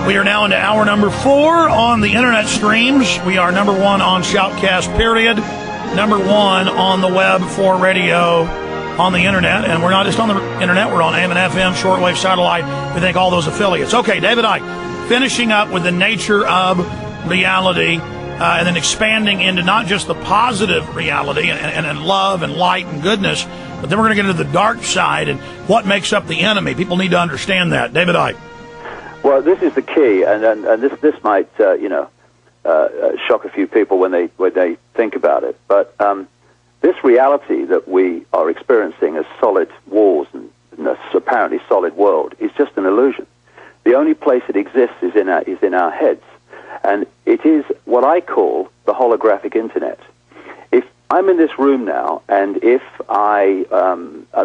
We are now into hour number 4 on the internet streams. We are number 1 on Shoutcast, period. Number 1 on the web for radio on the internet. And we're not just on the internet, we're on AM and FM, shortwave, satellite. We thank all those affiliates. Okay, David Icke, finishing up with the nature of reality, and then expanding into not just the positive reality and love and light and goodness, but then we're going to get into the dark side and what makes up the enemy. People need to understand that. David Icke. Well, this is the key, and this might shock a few people when they think about it. But this reality that we are experiencing as solid walls and this apparently solid world is just an illusion. The only place it exists is in our heads, and it is what I call the holographic internet. If I'm in this room now, and if I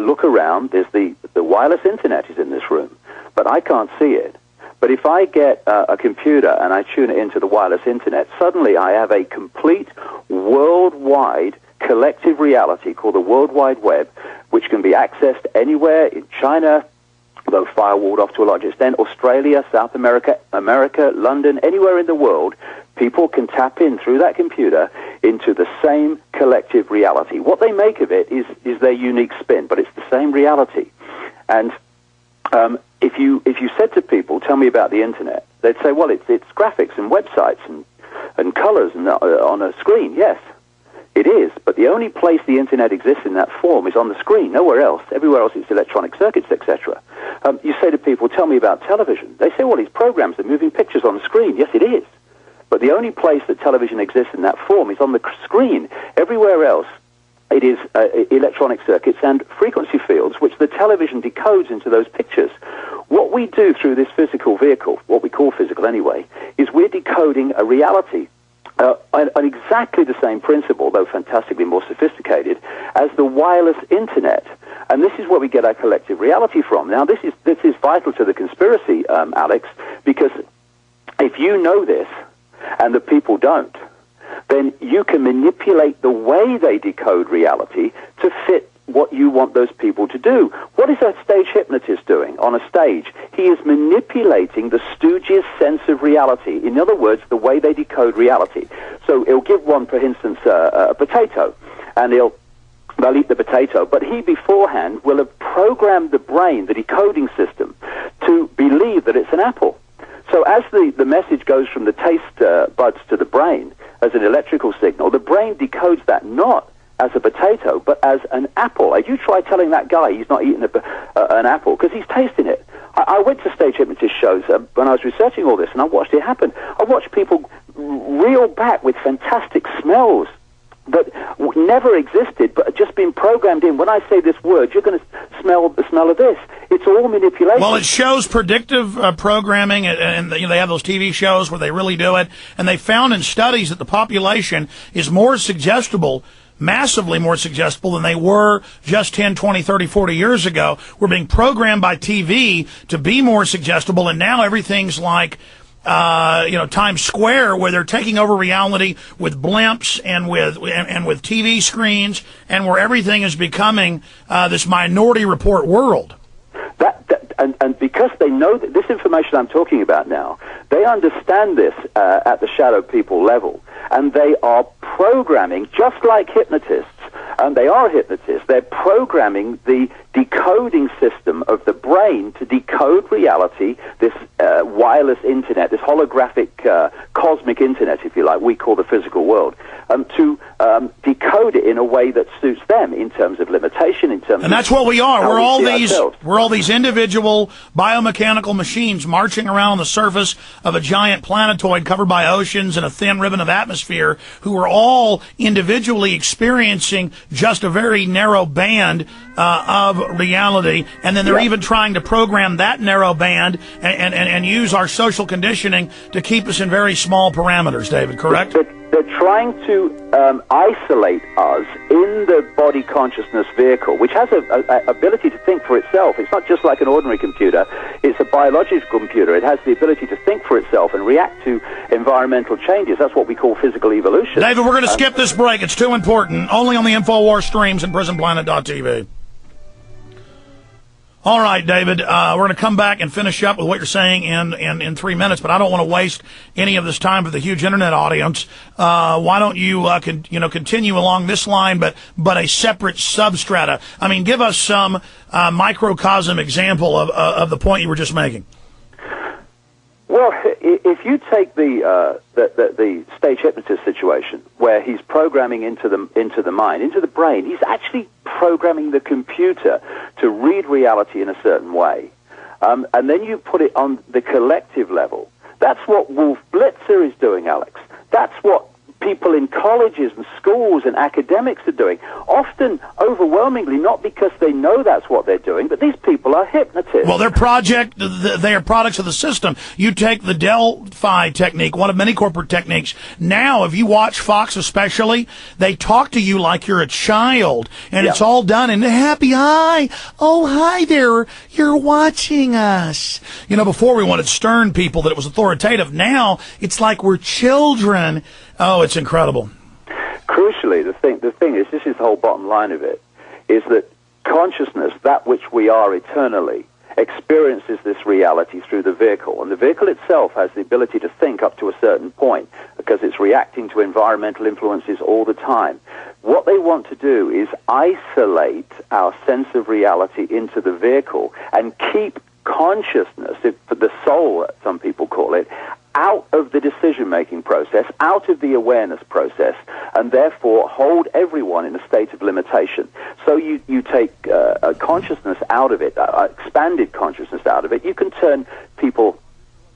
look around, there's the wireless internet is in this room, but I can't see it. But if I get a computer and I tune it into the wireless internet, suddenly I have a complete worldwide collective reality called the World Wide Web, which can be accessed anywhere in China, though firewalled off to a large extent, Australia, South America, London, anywhere in the world. People can tap in through that computer into the same collective reality. What they make of it is their unique spin, but it's the same reality. And if you said to people, tell me about the internet, they'd say, well, it's graphics and websites and colors and on a screen. Yes, it is. But the only place the internet exists in that form is on the screen, nowhere else. Everywhere else it's electronic circuits, etc. You say to people, tell me about television. They say, well, it's programs, they're moving pictures on the screen. Yes, it is. But the only place that television exists in that form is on the screen. Everywhere else, it is electronic circuits and frequency fields, which the television decodes into those pictures. What we do through this physical vehicle, what we call physical anyway, is we're decoding a reality on exactly the same principle, though fantastically more sophisticated, as the wireless internet. And this is where we get our collective reality from. Now, this is vital to the conspiracy, Alex, because if you know this and the people don't, then you can manipulate the way they decode reality to fit what you want those people to do. What is a stage hypnotist doing on a stage? He is manipulating the stooges' sense of reality. In other words, the way they decode reality. So he'll give one, for instance, a potato, and they'll eat the potato, but he beforehand will have programmed the brain, the decoding system, to believe that it's an apple. So as the message goes from the taste buds to the brain as an electrical signal, the brain decodes that not as a potato, but as an apple. And you try telling that guy he's not eating an apple, because he's tasting it. I went to stage hypnotist shows when I was researching all this, and I watched it happen. I watched people reel back with fantastic smells that never existed, but had just been programmed in. When I say this word, you're going to smell the smell of this. It's all manipulation. Well, it shows predictive programming, and they have those TV shows where they really do it. And they found in studies that the population is more suggestible, massively more suggestible than they were just 10, 20, 30, 40 years ago. We're being programmed by TV to be more suggestible, and now everything's like Times Square, where they're taking over reality with blimps and with TV screens, and where everything is becoming this Minority Report world. And because they know that this information I'm talking about now, they understand this at the shadow people level, and they are programming, just like hypnotists, and they are hypnotists, they're programming the decoding system of the brain to decode reality, this wireless internet, this holographic cosmic internet, if you like, we call the physical world, to decode it in a way that suits them in terms of limitation, in terms and that's what we are. We're all these individual biomechanical machines marching around on the surface of a giant planetoid covered by oceans and a thin ribbon of atmosphere, who are all individually experiencing just a very narrow band of reality, and then they're even trying to program that narrow band and use our social conditioning to keep us in very small parameters, David, correct? They're trying to isolate us in the body consciousness vehicle, which has an ability to think for itself. It's not just like an ordinary computer. It's a biological computer. It has the ability to think for itself and react to environmental changes. That's what we call physical evolution. David, we're going to skip this break. It's too important. Only on the InfoWars streams and PrisonPlanet.tv. All right, David, we're going to come back and finish up with what you're saying in 3 minutes, but I don't want to waste any of this time for the huge internet audience. Why don't you, continue along this line, but a separate substrata? I mean, give us some microcosm example of the point you were just making. Well, if you take the stage hypnotist situation, where he's programming into the mind, into the brain, he's actually programming the computer to read reality in a certain way, and then you put it on the collective level. That's what Wolf Blitzer is doing, Alex. That's what people in colleges and schools and academics are doing, often overwhelmingly not because they know that's what they're doing, but these people are hypnotists. Well, they are products of the system. You take the Delphi technique, one of many corporate techniques. Now, if you watch Fox especially, they talk to you like you're a child, and it's all done in a happy hi. Oh, hi there. You're watching us. Before we wanted stern people that it was authoritative. Now, it's like we're children. Oh, it's incredible. Crucially, the thing is, this is the whole bottom line of it, is that consciousness, that which we are eternally, experiences this reality through the vehicle. And the vehicle itself has the ability to think up to a certain point because it's reacting to environmental influences all the time. What they want to do is isolate our sense of reality into the vehicle and keep consciousness, the soul, some people call it, out of the decision-making process, out of the awareness process, and therefore hold everyone in a state of limitation. So you take consciousness out of it, expanded consciousness out of it, you can turn people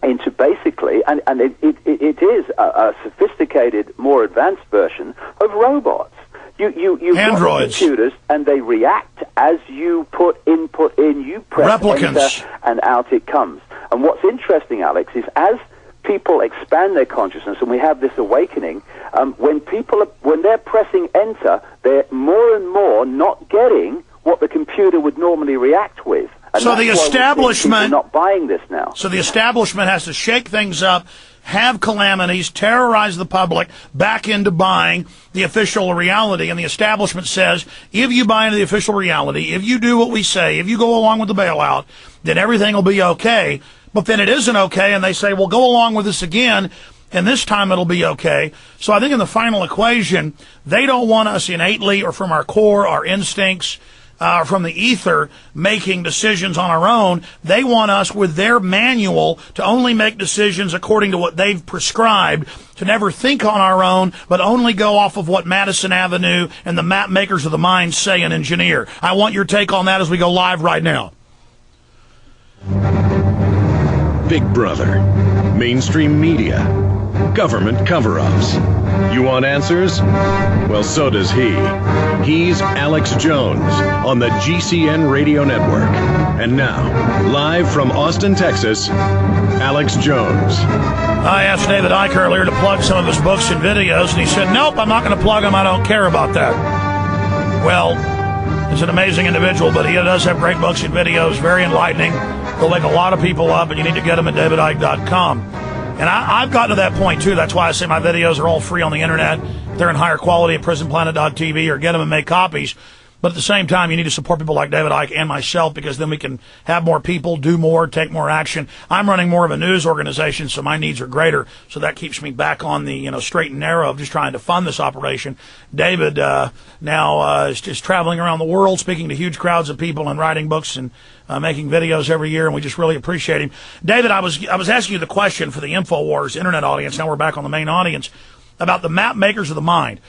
into basically, and it is a sophisticated, more advanced version of robots. You Androids. Computers, and they react as you put input in, you press replicants, enter, and out it comes. And what's interesting, Alex, is as people expand their consciousness, and we have this awakening, when they're pressing enter, they're more and more not getting what the computer would normally react with. And so the establishment not buying this now. So the establishment has to shake things up, have calamities, terrorize the public back into buying the official reality. And the establishment says, if you buy into the official reality, if you do what we say, if you go along with the bailout, then everything will be okay. But then it isn't okay, and they say, well, go along with this again, and this time it'll be okay. So I think in the final equation, they don't want us innately or from our core, our instincts, from the ether, making decisions on our own. They want us with their manual to only make decisions according to what they've prescribed, to never think on our own, but only go off of what Madison Avenue and the map makers of the mind say and engineer. I want your take on that as we go live right now. Big Brother, mainstream media, government cover-ups. You want answers? Well, so does he. He's Alex Jones on the GCN Radio Network. And now, live from Austin, Texas, Alex Jones. I asked David Icke earlier to plug some of his books and videos, and he said, nope, I'm not going to plug them. I don't care about that. Well, he's an amazing individual, but he does have great books and videos, very enlightening. They'll wake a lot of people up, and you need to get them at davidicke.com. And I've gotten to that point, too. That's why I say my videos are all free on the Internet. They're in higher quality at prisonplanet.tv, or get them and make copies. But at the same time, you need to support people like David Icke and myself, because then we can have more people, do more, take more action. I'm running more of a news organization, so my needs are greater. So that keeps me back on the straight and narrow of just trying to fund this operation. David now is just traveling around the world, speaking to huge crowds of people and writing books and making videos every year, and we just really appreciate him. David, I was asking you the question for the InfoWars Internet audience. Now we're back on the main audience about the map makers of the mind.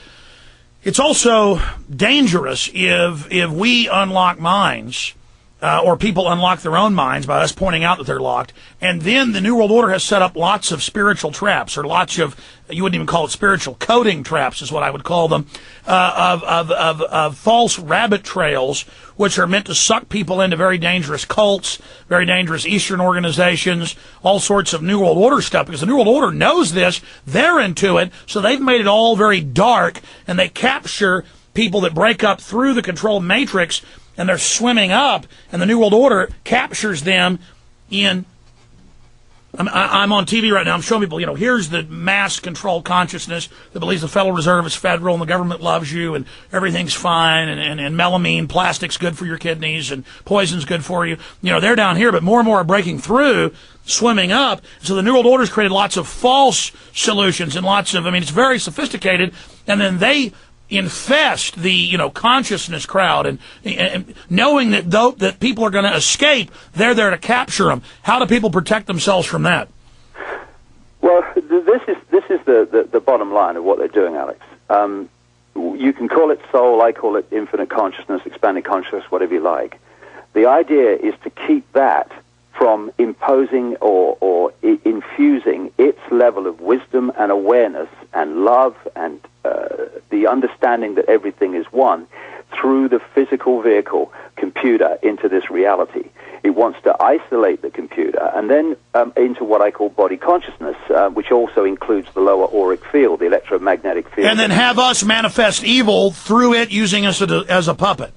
It's also dangerous if we unlock minds, or people unlock their own minds by us pointing out that they're locked, and then the New World Order has set up lots of spiritual traps, or lots of, you wouldn't even call it spiritual, coding traps is what I would call them, of false rabbit trails, which are meant to suck people into very dangerous cults, very dangerous Eastern organizations, all sorts of New World Order stuff, because the New World Order knows this, they're into it, so they've made it all very dark, and they capture people that break up through the control matrix, and they're swimming up, and the New World Order captures them in I'm on TV right now. I'm showing people, here's the mass control consciousness that believes the Federal Reserve is federal and the government loves you and everything's fine and melamine, plastic's good for your kidneys and poison's good for you. They're down here, but more and more are breaking through, swimming up. So the New World Order's created lots of false solutions and it's very sophisticated. And then they infest the consciousness crowd and knowing that people are going to escape, they're there to capture them. How do people protect themselves from that? Well, this is the bottom line of what they're doing, Alex. You can call it soul, I call it infinite consciousness, expanded consciousness, whatever you like. The idea is to keep that from imposing or infusing its level of wisdom and awareness and love and the understanding that everything is one through the physical vehicle, computer, into this reality. It wants to isolate the computer and then into what I call body consciousness, which also includes the lower auric field, the electromagnetic field. And then have us manifest evil through it, using us as a puppet.